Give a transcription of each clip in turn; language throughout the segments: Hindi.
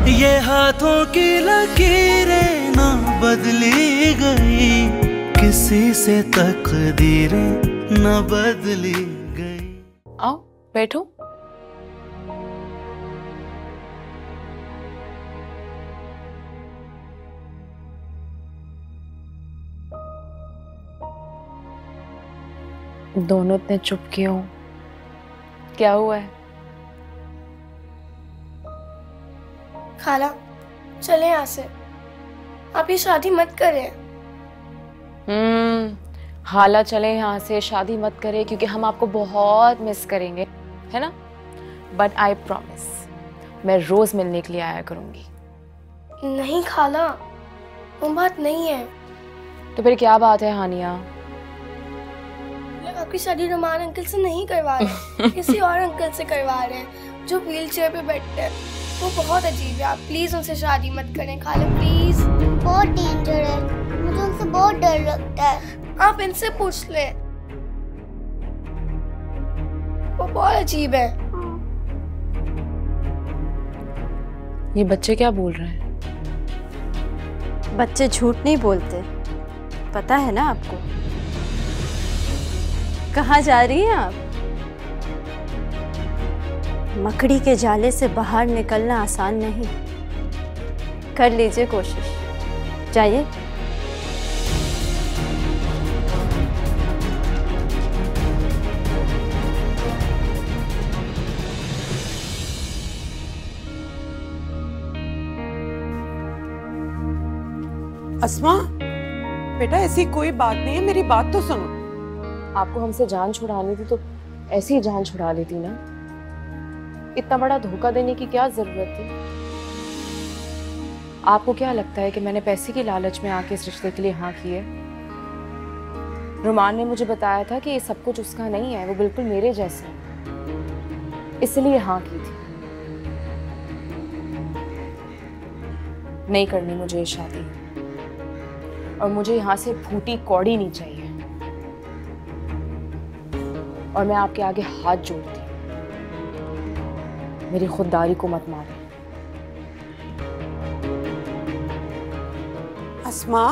ये हाथों की लकीरें ना बदली गई, किसी से तकदीरें ना बदली गई। आओ बैठो। दोनों इतने चुप क्यों? क्या हुआ है? खाला चले यहाँ से, आप ये शादी मत करें। खाला चले यहाँ से, शादी मत करें, क्योंकि हम आपको बहुत मिस करेंगे, है ना? बट आई प्रॉमिस मैं रोज मिलने के लिए आया करूंगी। नहीं खाला, वो बात नहीं है। तो फिर क्या बात है हानिया? आपकी शादी रुमान अंकल से नहीं करवा रहे, किसी और अंकल से करवा रहे हैं जो व्हील चेयर पे बैठते हैं। वो बहुत अजीब है, आप प्लीज उनसे शादी मत करें खाला, प्लीज। बहुत डेंजर है, मुझे उनसे बहुत डर लगता है। आप इनसे पूछ लें, वो बहुत अजीब है। ये बच्चे क्या बोल रहे हैं? बच्चे झूठ नहीं बोलते, पता है ना आपको। कहाँ जा रही हैं आप? मकड़ी के जाले से बाहर निकलना आसान नहीं, कर लीजिए कोशिश, जाइए। अस्मा, बेटा ऐसी कोई बात नहीं है, मेरी बात तो सुनो। आपको हमसे जान छुड़ानी थी तो ऐसी ही जान छुड़ा लेती ना। इतना बड़ा धोखा देने की क्या जरूरत थी? आपको क्या लगता है कि मैंने पैसे की लालच में आके इस रिश्ते के लिए हाँ की है? रुमान ने मुझे बताया था कि ये सब कुछ उसका नहीं है, वो बिल्कुल मेरे जैसा है, इसलिए हाँ की थी। नहीं करनी मुझे ये शादी, और मुझे यहाँ से फूटी कौड़ी नहीं चाहिए। और मैं आपके आगे हाथ जोड़ती हूँ, मेरी खुददारी को मत मारें। अस्मा,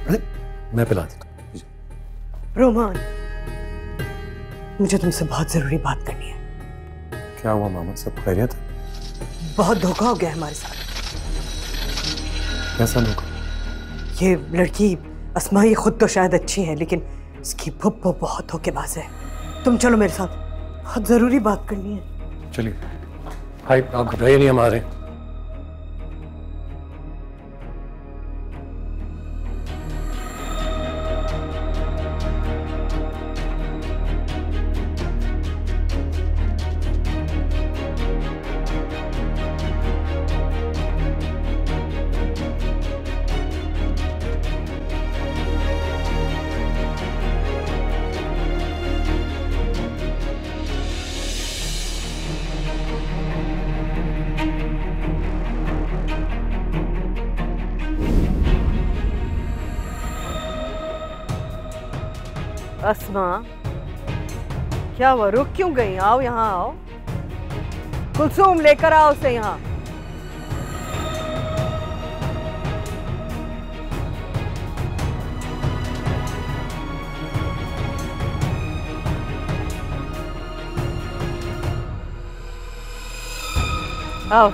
अरे मैं पिला देता हूँ। रोमान, मुझे तुमसे बहुत जरूरी बात करनी है। क्या हुआ मामा, सब खैरियत है? बहुत धोखा हो गया हमारे साथ। कैसा धोखा? ये लड़की अस्मा, ये खुद तो शायद अच्छी है, लेकिन इसकी फुप्पो बहुत धोखेबाज है। तुम चलो मेरे साथ, बहुत जरूरी बात करनी है। चलिए। भाई आप घबराइए नहीं, हमारे अस्मा, क्या हुआ, रुक क्यों गई? आओ यहाँ आओ। कुलसुम, लेकर आओ उसे यहाँ। आओ।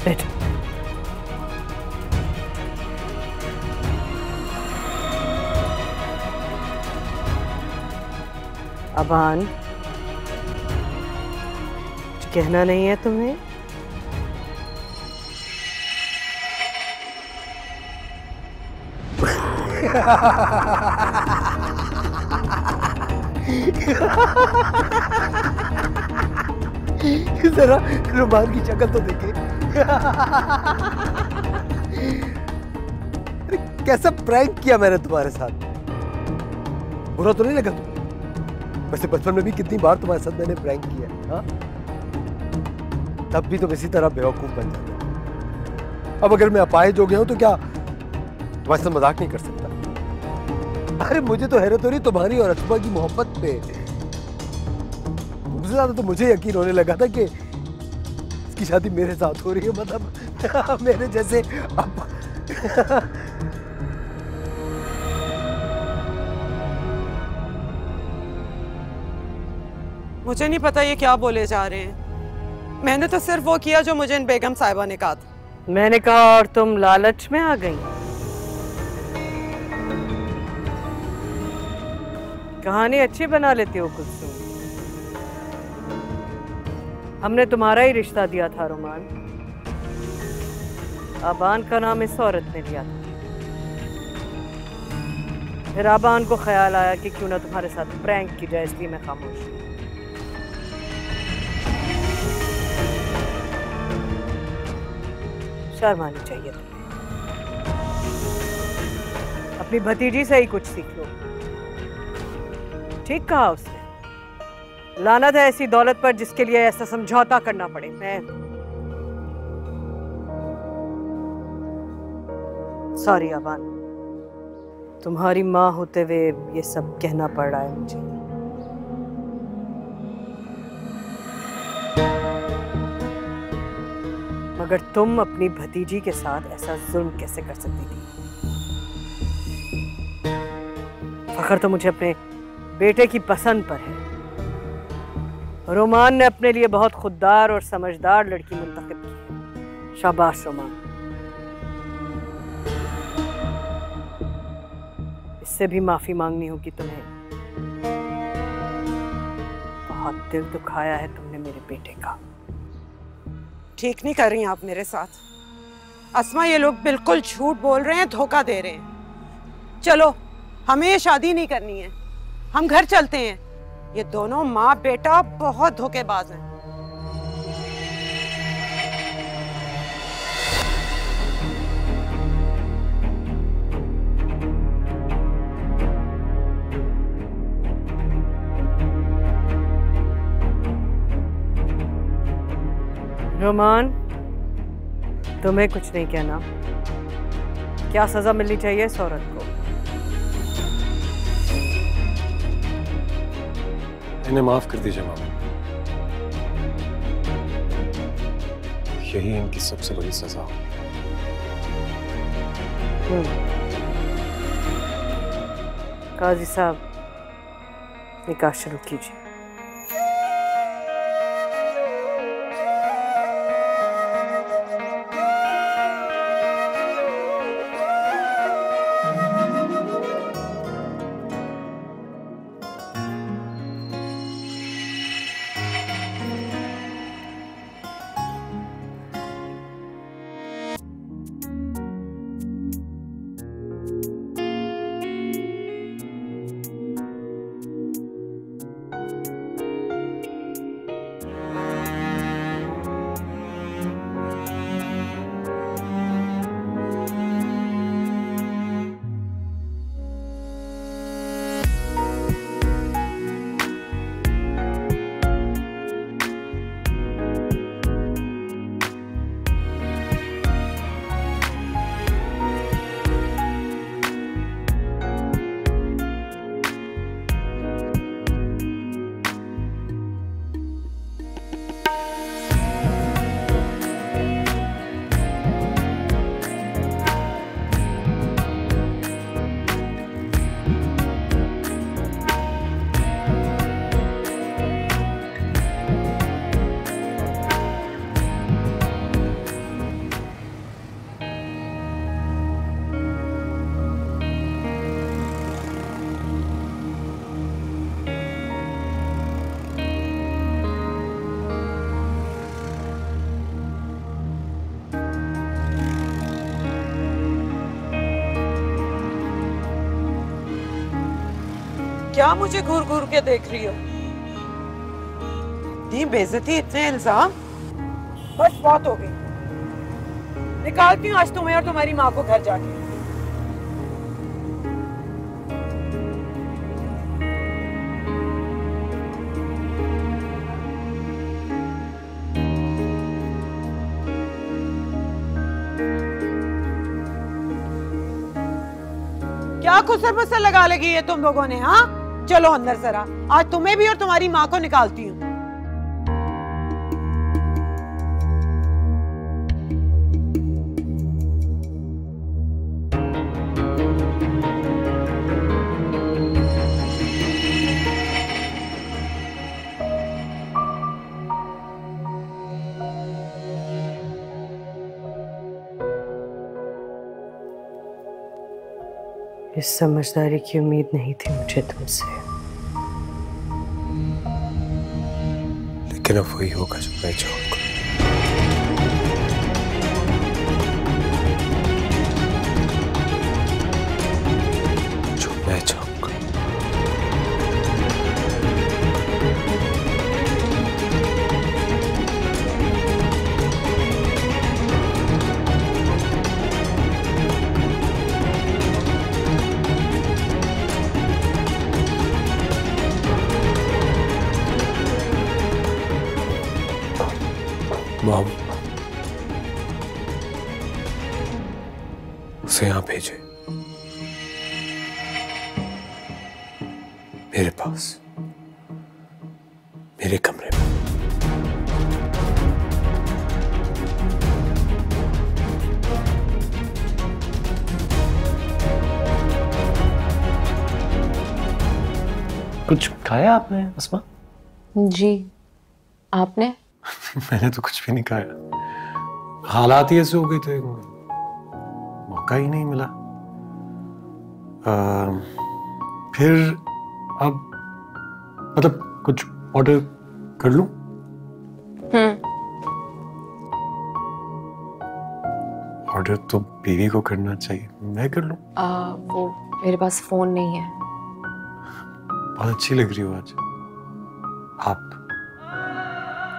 बैठो। अबान, कुछ कहना नहीं है तुम्हें? जरा रुमान की शक्ल तो देखे। कैसा प्रैंक किया मैंने तुम्हारे साथ? बुरा तो नहीं लगा तुम्हें? वैसे बचपन में भी कितनी बार तुम्हारे साथ मैंने प्रैंक किया है, हाँ? तब भी तुम इसी तरह बेवकूफ बन जाते। अब अगर मैं अपाहिज हो गया हूं तो क्या तुम्हारे साथ मजाक नहीं कर सकता? अरे मुझे तो हैरत हो रही तुम्हारी और अस्मा की मोहब्बत पे। तुमसे ज्यादा तो मुझे यकीन होने लगा था कि इसकी शादी मेरे साथ हो रही है, मतलब मेरे जैसे। अब मुझे नहीं पता ये क्या बोले जा रहे हैं। मैंने तो सिर्फ वो किया जो मुझे इन बेगम साहिबा ने कहा था। मैंने कहा और तुम लालच में आ गई। कहानी अच्छी बना लेती हो कुलसुम। हमने तुम्हारा ही रिश्ता दिया था रोमान। आबान का नाम इस औरत ने लिया था। फिर आबान को ख्याल आया कि क्यों ना तुम्हारे साथ प्रैंक की जाए, इसलिए मैं खामोश हूं। शर्म आनी चाहिए तुम्हें। अपनी भतीजी से ही कुछ सीख लो। ठीक कहा उसने। लानत है ऐसी दौलत पर जिसके लिए ऐसा समझौता करना पड़े। मैं सॉरी आबान, तुम्हारी माँ होते हुए ये सब कहना पड़ रहा है मुझे। मगर तुम अपनी भतीजी के साथ ऐसा जुल्म कैसे कर सकती थी? फखर तो मुझे अपने बेटे की पसंद पर है। रोमान ने अपने लिए बहुत खुददार और समझदार लड़की मुंतखब की है। शाबाश रोमान। इससे भी माफी मांगनी होगी तुम्हें। बहुत दिल दुखाया है तुमने मेरे बेटे का। ठीक नहीं कर रही हैं आप मेरे साथ। अस्मा, ये लोग बिल्कुल झूठ बोल रहे हैं, धोखा दे रहे हैं। चलो, हमें ये शादी नहीं करनी है, हम घर चलते हैं। ये दोनों माँ बेटा बहुत धोखेबाज हैं। रोमान, तुम्हें कुछ नहीं कहना। क्या सजा मिलनी चाहिए इस औरत को? इन्हें माफ कर दीजिए मामा। यही इनकी सबसे बड़ी सजा हो। काजी साहब, निकाह शुरू कीजिए। क्या मुझे घूर घूर के देख रही हो? इतनी बेइज्जती, इतने इल्जाम, बस बहुत हो गई। निकालती हूँ आज तुम्हें और तुम्हारी माँ को घर जाके। क्या खुसर मुसर लगा लगी है तुम लोगों ने? हाँ चलो अंदर जरा, आज तुम्हें भी और तुम्हारी माँ को निकालती हूँ। इस समझदारी की उम्मीद नहीं थी मुझे तुमसे, लेकिन अब वही होगा जो मैं चाहूंगा। जो मैं चाहूंगा। मॉम, उसे यहां भेजे, मेरे पास, मेरे कमरे में। कुछ खाया आपने अस्मा? जी, आपने? मैंने तो कुछ भी नहीं खाया। हालात ही ऐसे हो गए थे, मौका ही नहीं मिला। फिर अब मतलब कुछ ऑर्डर कर लूं? ऑर्डर तो बीवी को करना चाहिए, मैं कर लूं? वो मेरे पास फोन नहीं है। बहुत अच्छी लग रही हो आज आप।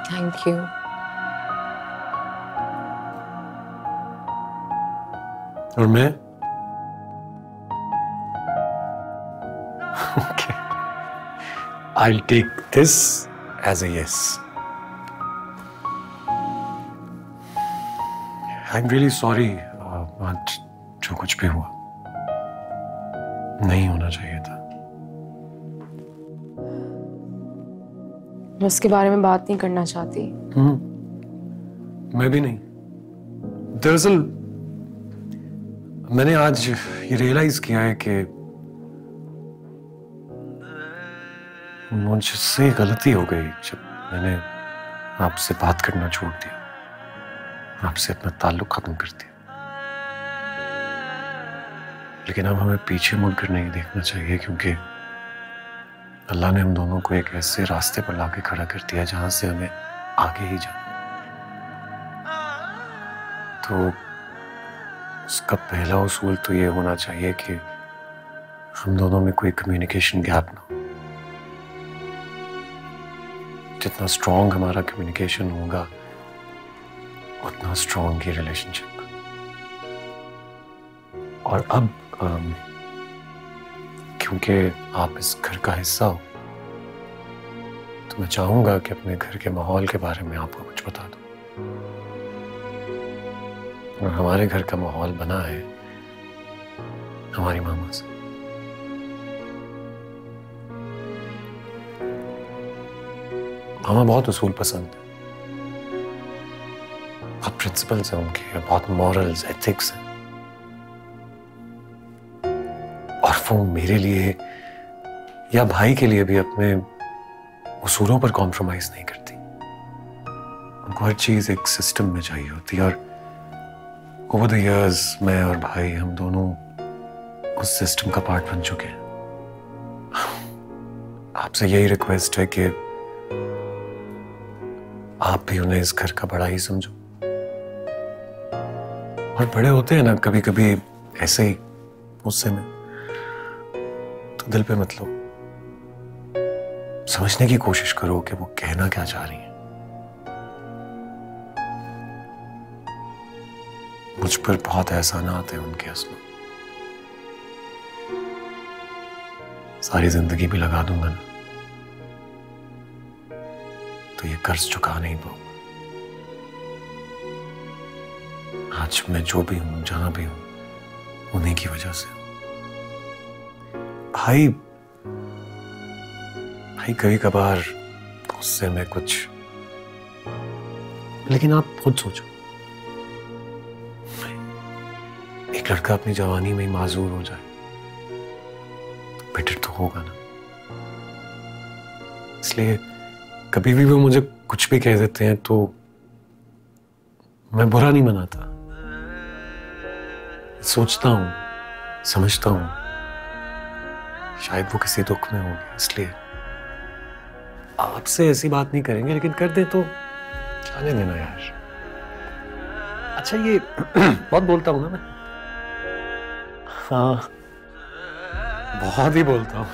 Thank you. और मैं? Okay. I'll take this as a yes. I'm really sorry. आज जो कुछ भी हुआ नहीं होना चाहिए था। मैं उसके बारे में बात नहीं करना चाहती। मैं भी नहीं। दरअसल मैंने आज ये रियलाइज किया है कि मुझसे गलती हो गई जब मैंने आपसे बात करना छोड़ दिया, आपसे अपना ताल्लुक खत्म कर दिया। लेकिन अब हमें पीछे मुड़कर नहीं देखना चाहिए, क्योंकि अल्लाह ने हम दोनों को एक ऐसे रास्ते पर लाके खड़ा कर दिया जहां से हमें आगे ही जाना। तो उसका पहला उसूल तो ये होना चाहिए कि हम दोनों में कोई कम्युनिकेशन गैप ना हो। जितना स्ट्रॉन्ग हमारा कम्युनिकेशन होगा उतना स्ट्रॉन्ग ये रिलेशनशिप। और अब क्योंकि आप इस घर का हिस्सा हो, तो मैं चाहूंगा कि अपने घर के माहौल के बारे में आपको कुछ बता दूं। और हमारे घर का माहौल बना है हमारी मामा से। मामा बहुत उसूल पसंद है, बहुत प्रिंसिपल्स हैं उनके, बहुत मॉरल्स, एथिक्स हैं। और वो मेरे लिए या भाई के लिए भी अपने उसूलों पर कॉम्प्रोमाइज नहीं करती। उनको हर चीज एक सिस्टम में चाहिए होती है। और ओवर द इयर्स मैं और भाई हम दोनों उस सिस्टम का पार्ट बन चुके हैं। आपसे यही रिक्वेस्ट है कि आप भी उन्हें इस घर का बड़ा ही समझो। और बड़े होते हैं ना कभी कभी ऐसे ही गुस्से में, तो दिल पे मत लो, समझने की कोशिश करो कि वो कहना क्या चाह रही है। मुझ पर बहुत एहसानात हैं उनके असलों, सारी जिंदगी भी लगा दूंगा ना तो ये कर्ज चुका नहीं पाऊंगा। आज मैं जो भी हूं, जहां भी हूं, उन्हीं की वजह से हूं। भाई कभी कभार गुस्से में कुछ, लेकिन आप खुद सोचो, एक लड़का अपनी जवानी में ही माजूर हो जाए तो बेटर तो होगा ना। इसलिए कभी भी वो मुझे कुछ भी कह देते हैं तो मैं बुरा नहीं मनाता, सोचता हूं, समझता हूं शायद वो किसी दुख में होंगे, इसलिए आपसे ऐसी बात नहीं करेंगे, लेकिन कर दे तो जाने देना यार। अच्छा ये बहुत बोलता हूं ना मैं? हाँ बहुत ही बोलता हूं।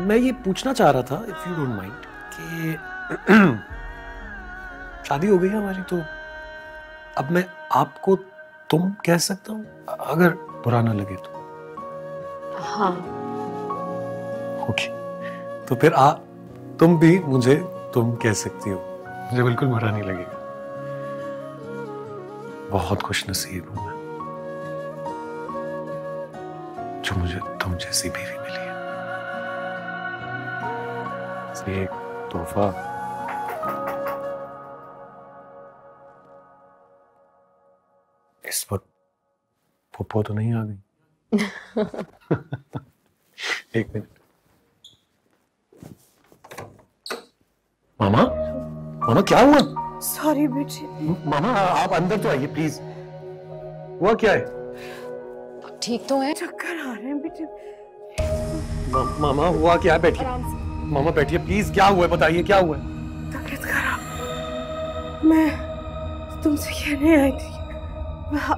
मैं ये पूछना चाह रहा था, इफ यू डोंट माइंड, कि शादी हो गई है हमारी, तो अब मैं आपको तुम कह सकता हूं अगर बुरा ना लगे तो? हाँ। ओके, तो फिर तुम भी मुझे तुम कह सकती हो, मुझे बिल्कुल बुरा नहीं लगेगा। बहुत खुशनसीब हूं मैं जो मुझे तुम जैसी बीवी मिली है। इसलिए एक तोहफा इस वक्त। पुप्पो तो नहीं आ गई? एक मिनट। मामा क्या हुआ? सॉरी बेटे। मामा आप अंदर तो आइए प्लीज। हुआ क्या है? ठीक तो है? चक्कर आ रहे हैं बेटे। मामा हुआ क्या है? बैठिए मामा, बैठिए प्लीज। क्या हुआ है बताइए, क्या हुआ है? तबीयत खराब। मैं तुमसे कहने आई थी,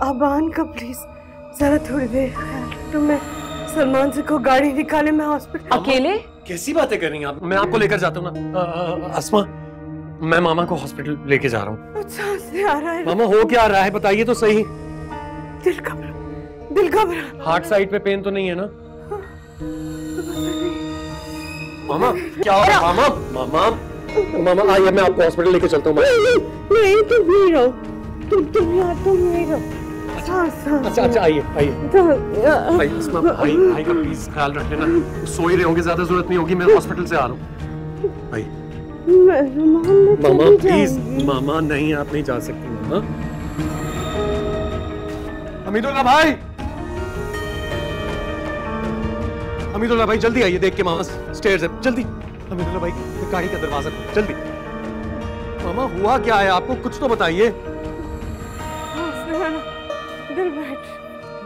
अबान का प्लीज जरा थोड़ी देर ख्याल तो मैं सलमान से को गाड़ी निकाले, मैं हॉस्पिटल। अकेले? कैसी बातें कर रही हैं आप? मैं आपको लेकर जाता हूँ ना। अस्मा, मैं मामा को हॉस्पिटल लेके जा रहा हूँ। अच्छा से आ रहा है मामा, हो क्या रहा है बताइए तो सही। दिल घबरा। हार्ट साइड पे पेन तो नहीं है ना? मामा क्या हो रहा है? मामा आइए, मैं आपको हॉस्पिटल लेके चलता हूँ। नहीं तुम नहीं रहो, तुम नहीं रहो। अच्छा आइए भाई का प्लीज ख्याल रख लेना। सो ही रहे होंगे, ज्यादा जरूरत नहीं होगी, मैं हॉस्पिटल से आ रहा हूँ। भाई मामा प्लीज। मामा नहीं, आप नहीं जा सकती मामा। हमीदुल्लाह भाई जल्दी आइए, देख के मामा स्टेयर्स है, जल्दी। हमीदुल्लाह भाई गाड़ी का दरवाजा जल्दी। मामा हुआ क्या है आपको, कुछ तो बताइए।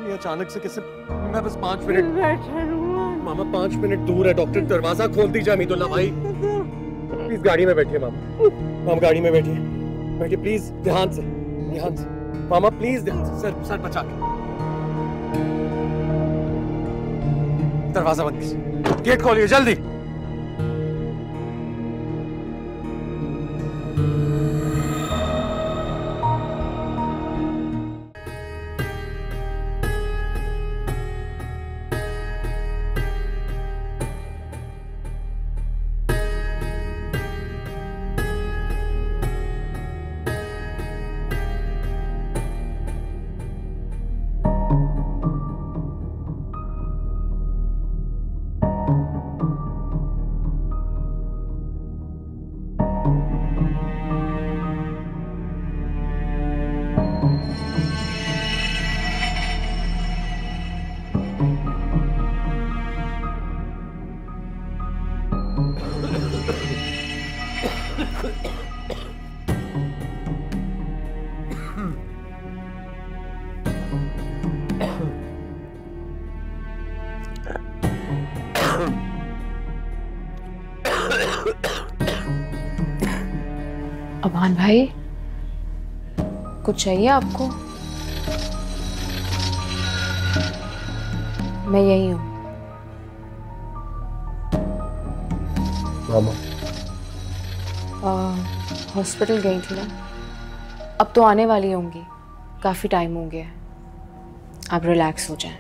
ये अचानक से कैसे? मैं बस 5 मिनट। मामा 5 मिनट दूर है डॉक्टर, दरवाजा खोल दीजिए। हमीदुल्लाह भाई प्लीज गाड़ी में बैठिए। मामा गाड़ी में बैठिए प्लीज, ध्यान से मामा प्लीज, ध्यान से। सर बचा के दरवाजा बंद कीजिए, गेट खोलिए जल्दी। अबान भाई, कुछ चाहिए आपको? मैं यही हूँ। मामा हॉस्पिटल गई थी ना, अब तो आने वाली होंगी, काफ़ी टाइम हो गया है, आप रिलैक्स हो जाएं।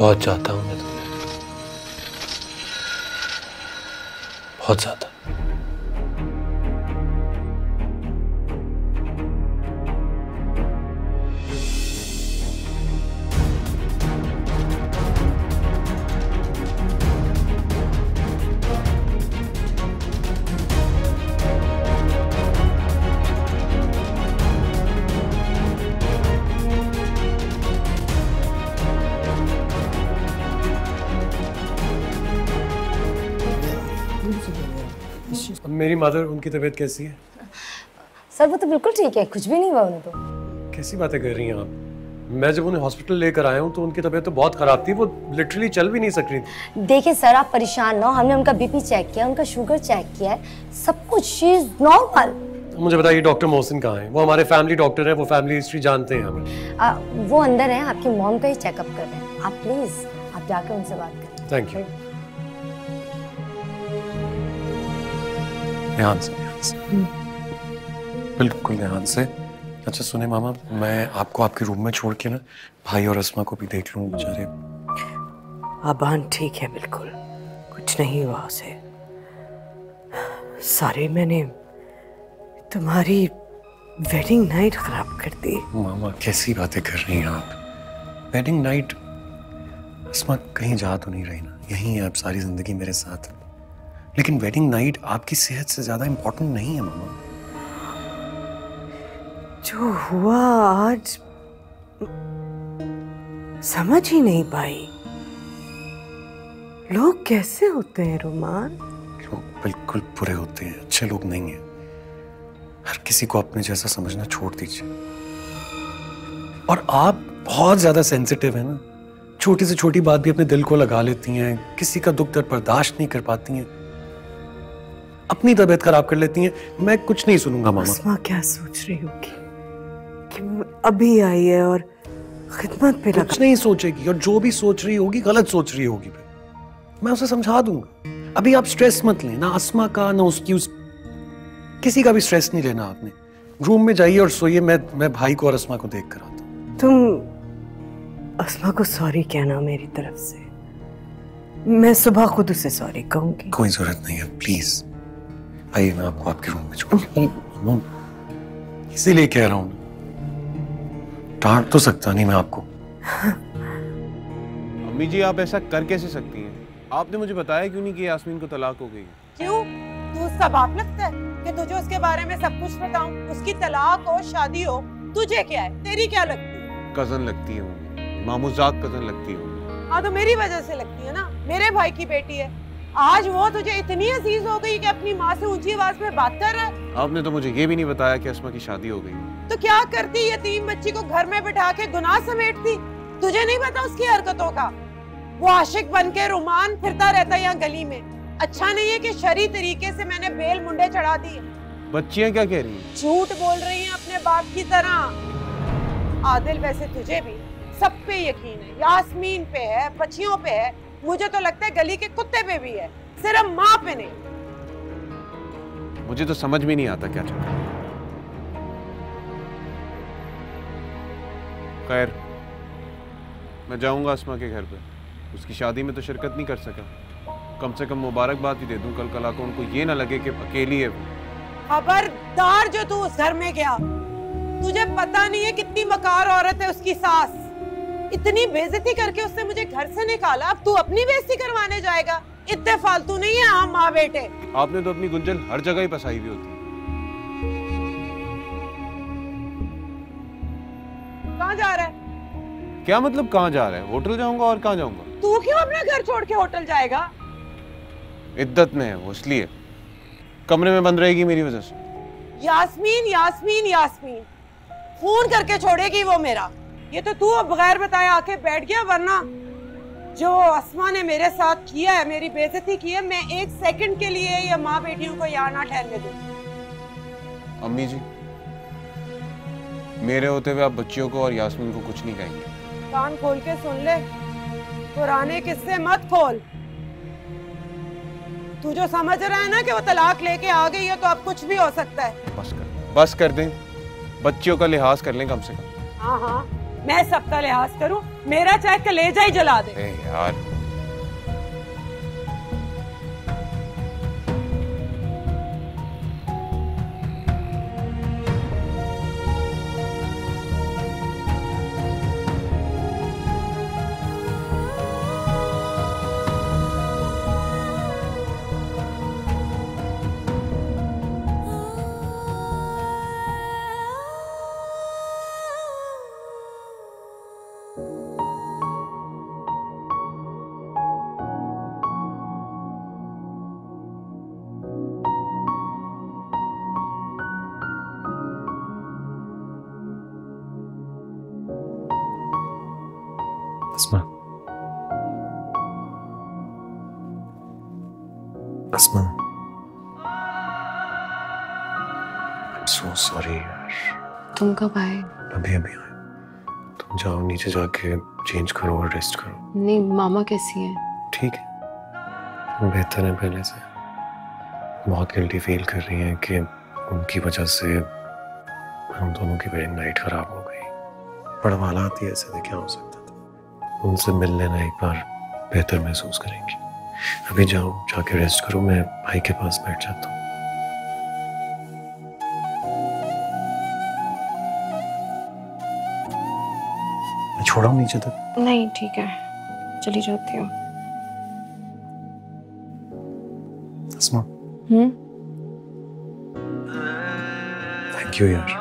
बहुत चाहता हूं मैं तुम्हें, बहुत ज्यादा। मेरी मदर, उनकी तबीयत कैसी है? सर वो तो बिल्कुल ठीक है, कुछ भी नहीं हुआ उन्हें तो। कैसी बातें कर रही हैं आप? मैं जब उन्हें हॉस्पिटल लेकर आया हूँ तो उनकी तबीयत तो बहुत खराब थी, वो लिटरली चल भी नहीं सक रही थी। देखिए सर, आप परेशान ना हो, हमने उनका बीपी चेक किया, उनका शुगर चेक किया है, सब कुछ, शी इज नॉर्मल। मुझे बताइए डॉक्टर मोहसिन कहाँ हैं? वो हमारे फैमिली डॉक्टर हैं, वो फैमिली हिस्ट्री जानते हैं हमें। वो अंदर हैं, आपकी मॉम का ही चेकअप कर रहे हैं। आप प्लीज आप जाकर उनसे बात करें। Thank you. ध्यान से, बिल्कुल ध्यान से। अच्छा सुने मामा, मैं आपको आपके रूम में छोड़ के ना भाई और अस्मा को भी देख लूं, बेचारे। अबान ठीक है, बिल्कुल कुछ नहीं हुआ उसे। सारे मैंने तुम्हारी वेडिंग नाइट खराब कर दी। मामा कैसी बातें कर रही हैं आप? Wedding night? अस्मा कहीं जा तो नहीं रही ना, यहीं है अब सारी जिंदगी मेरे साथ। लेकिन वेडिंग नाइट आपकी सेहत से ज्यादा इंपॉर्टेंट नहीं है मामा। जो हुआ आज समझ ही नहीं पाई। लोग कैसे होते हैं रोमान? लोग बिल्कुल बुरे होते हैं, अच्छे लोग नहीं हैं। हर किसी को अपने जैसा समझना छोड़ दीजिए। और आप बहुत ज्यादा सेंसिटिव है ना, छोटी से छोटी बात भी अपने दिल को लगा लेती हैं, किसी का दुख दर्द बर्दाश्त नहीं कर पाती हैं, अपनी तबीयत खराब कर लेती हैं। मैं कुछ नहीं सुनूंगा मामा। अस्मा क्या सोच रही होगी कि अभी आई है और खिदमत पे कुछ नहीं सोचेगी, और जो भी सोच रही होगी गलत सोच रही होगी। मैं उसे समझा दूंगा। अभी आप स्ट्रेस मत लें, ना अस्मा का ना उसकी, किसी का भी स्ट्रेस नहीं लेना आपने। रूम में जाइए और सोइए, मैं भाई को और अस्मा को देख कर आता हूँ। तुम अस्मा को सॉरी कहना मेरी तरफ से। मैं सुबह खुद उसे सॉरी कहूंगी। कोई जरूरत नहीं है, प्लीज आइए, मैं आपको आपके रूम में छोड़, इसीलिए कह रहा हूँ। डांट तो सकता नहीं मैं आपको। अम्मी जी आप ऐसा कर कैसे सकती हैं? आपने मुझे बताया क्यों नहीं कि यास्मीन को तलाक हो गई? क्यों? तू उसका बाप लगता है कि तुझे उसके बारे में सब कुछ बताऊं? उसकी तलाक हो, शादी हो, तुझे क्या है? तेरी क्या लगती है? कजन लगती है मम्मी, मामूजात कजन लगती है। हाँ तो मेरी वजह से लगती है ना, मेरे भाई की बेटी है। आज वो तुझे इतनी अजीज हो गई कि अपनी माँ से ऊंची आवाज में बात कर रहा है। आपने तो मुझे ये भी नहीं बताया कि अस्मा की शादी हो गई। तो क्या करती? यतीम बच्ची को घर में बिठा के गुनाह समेटती। तुझे नहीं पता उसकी हरकतों का? वो आशिक बन के रुमान फिरता रहता है यहाँ गली में। अच्छा नहीं है कि शरी तरीके से मैंने बेल मुंडे चढ़ा दिए। बच्चियां क्या कह रही हैं? झूठ बोल रही हैं अपने बाप की तरह। आदिल वैसे तुझे भी सब पे यकीन है, यास्मीन पे है, बच्चियों पे है, मुझे तो लगता है गली के कुत्ते पे भी है, सिर्फ माँ पे नहीं। मुझे तो समझ में नहीं आता क्या चल रहा है। खैर मैं जाऊंगा अस्मा के घर पे, उसकी शादी में तो शिरकत नहीं कर सका, कम से कम मुबारकबाद ही दे दूं। कल कल को उनको ये ना लगे कि अकेली है वो। खबरदार जो तू उस घर में गया, तुझे पता नहीं है कितनी मकार औरत है उसकी सास। इतनी बेइज्जती करके उसने मुझे घर से निकाला, अब तू अपनी बेइज्जती करवाने जाएगा? इतने फालतू नहीं है हम माँ बेटे। आपने तो अपनी गुंजल हर जगह ही फंसाई हुई होती है। कहाँ जा रहा है? क्या मतलब कहाँ जा रहा है? होटल जाऊंगा और कहाँ जाऊंगा? तू क्यों अपना घर छोड़ के होटल जाएगा? इद्दत में है वो, इसलिए कमरे में बंद रहेगी मेरी वजह से। यास्मीन यास्मीन यास्मीन फोन करके छोड़ेगी वो मेरा। ये तो तू बगैर बताए आके बैठ गया, वरना जो अस्मा ने मेरे साथ किया है, मेरी बेइज्जती की है, मैं एक सेकंड के लिए ये माँ बेटियों को यहाँ ना ठहरने दूँ। अम्मी जी मेरे होते हुए आप बच्चियों को और यास्मीन को कुछ नहीं कहेंगे? कान खोल के सुन ले, पुराने किस्से मत खोल। तू जो समझ रहा है ना कि वो तलाक लेके आ गई है तो अब कुछ भी हो सकता है। बस कर दें, बच्चियों का लिहाज कर लें कम से कम। हाँ हाँ मैं सबका लिहाज करूं, मेरा चाहे कलेजा ही जला दे। यार अस्मा, I'm so sorry यार। तुम कब आए? अभी आए। तुम जाओ नीचे जाके चेंज करो और रेस्ट करो। नहीं, मामा कैसी हैं? ठीक है, बेहतर है पहले से। बहुत गिल्टी फील कर रही हैं कि उनकी वजह से हम दोनों की वेडिंग नाइट खराब हो गई। पर हालात ही ऐसे थे, क्या हो सकता था। उनसे मिल लेना एक बार बेहतर महसूस करेंगे। अभी जाओ, जाके रेस्ट करो, मैं भाई के पास बैठ जाता हूँ। मैं छोड़ा हूँ नीचे तक? नहीं, ठीक है, चली जाती हूँ। अस्मा, थैंक यू यार।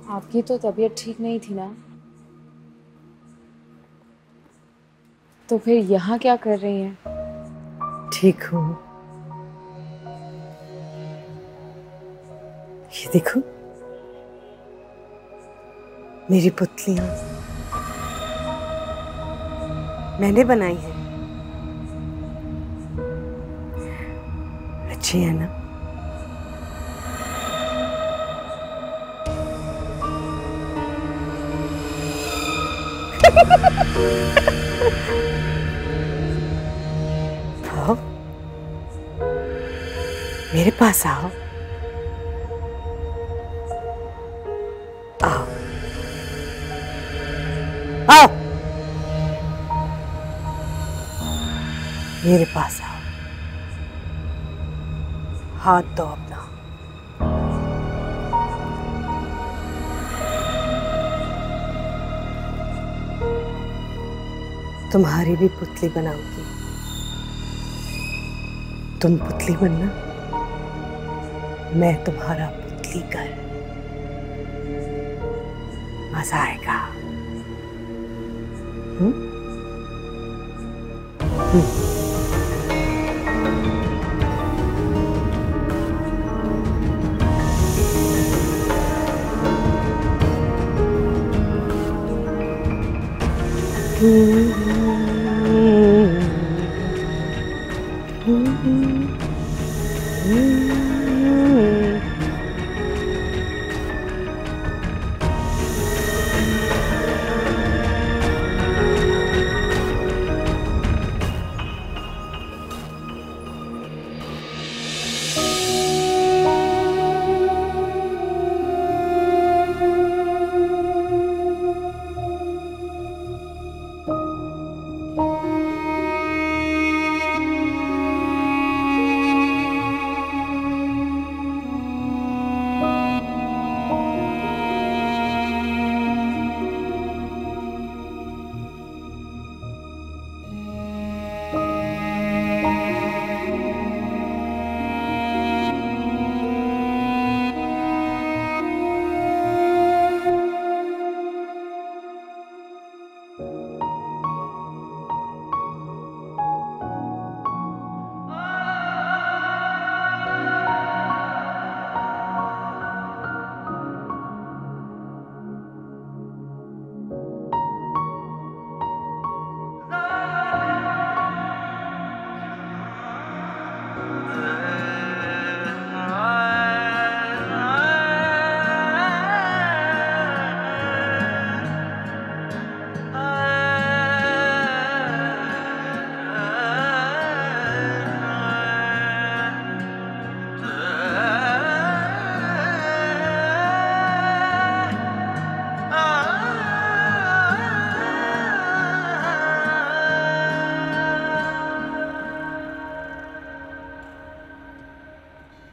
आपकी तो तबीयत ठीक नहीं थी ना, तो फिर यहाँ क्या कर रही हैं? ठीक हूँ। ये देखो मेरी पुतलियां मैंने बनाई हैं। अच्छी है ना? आओ, मेरे पास आओ। आओ आओ, मेरे पास आओ। हाथ दो अपना। तुम्हारी भी पुतली बनाऊंगी। तुम पुतली बनना, मैं तुम्हारा पुतली कर। मजा आएगा।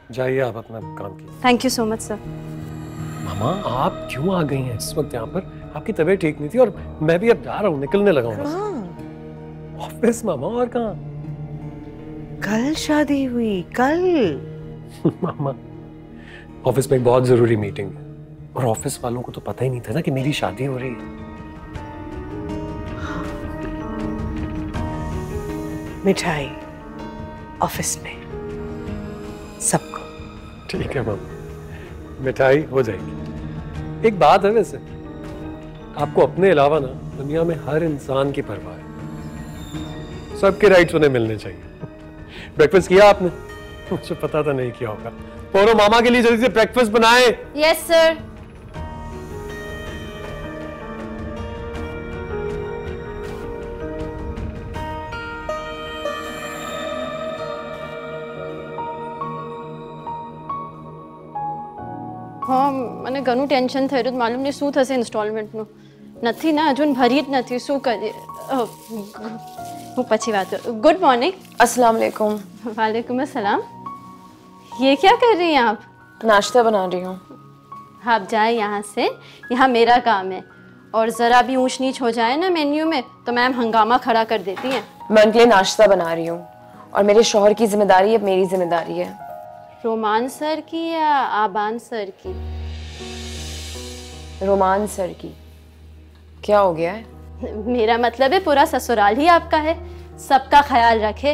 जाइए आप अपना काम कीजिए। Thank you so much sir. मामा आप क्यों आ गई हैं इस वक्त यहाँ पर? आपकी तबीयत ठीक नहीं थी और मैं भी अब जा रहा हूँ, निकलने लगा हूँ ऑफिस। मामा और कहाँ? कल शादी हुई कल। मामा ऑफिस में एक बहुत जरूरी मीटिंग है और ऑफिस वालों को तो पता ही नहीं था ना कि मेरी शादी हो रही है। मिठाई ऑफिस में सबको। ठीक है मामा, मिठाई हो जाएगी। एक बात है वैसे, आपको अपने अलावा ना दुनिया में हर इंसान की परवाह है। सबके राइट्स उन्हें मिलने चाहिए। ब्रेकफास्ट किया आपने? मुझे पता था नहीं किया होगा। पोरो मामा के लिए जल्दी से ब्रेकफास्ट बनाए। Yes sir. हाँ मैंने घणું ટેન્શન થઈ રહ્યું, માલુમ નહીં શું થશે ઇન્સ્ટોલમેન્ટનું. નથી ના હજુ ભરી જ નથી, શું કરીએ? હું પછી વાત કરું. ગુડ મોર્નિंग। अस्सलाम वालेकुम। वालेकुम अस्सलाम। ये क्या कर रही हैं आप? नाश्ता बना रही हूँ। आप जाए यहाँ से, यहाँ मेरा काम है। और ज़रा भी ऊंच नीच हो जाए ना मेन्यू में तो मैम हंगामा खड़ा कर देती हैं। मैं उनके लिए नाश्ता बना रही हूँ और मेरे शौहर की जिम्मेदारी अब मेरी जिम्मेदारी है। रोमान सर की या आबान सर की? रोमान सर की। क्या हो गया है? मेरा मतलब है पूरा ससुराल ही आपका है, सबका ख्याल रखे,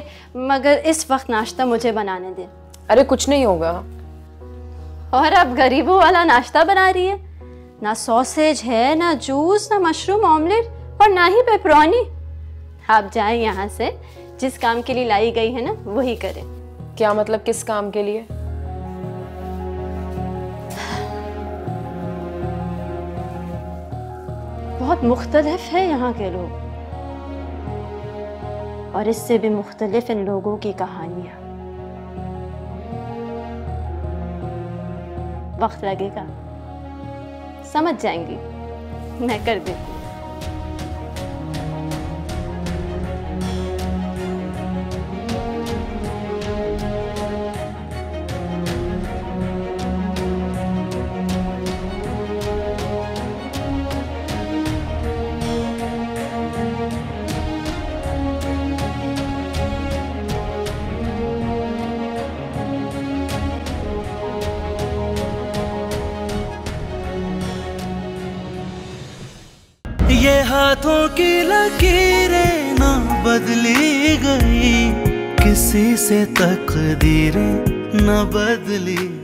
मगर इस वक्त नाश्ता मुझे बनाने दे। अरे कुछ नहीं होगा। और आप गरीबों वाला नाश्ता बना रही है? ना सॉसेज है, ना जूस, ना मशरूम ऑमलेट और ना ही पेपरोनी। आप जाएं यहाँ से, जिस काम के लिए लाई गई है ना वही करें। क्या मतलब, किस काम के लिए? बहुत मुख्तलिफ है यहाँ के लोग और इससे भी मुख्तलिफ इन लोगों की कहानियाँ। वक्त लगेगा, समझ जाएंगी, मैं कर देती। ये हाथों की लकीरें ना बदली गई, किसी से तकदीरें न बदली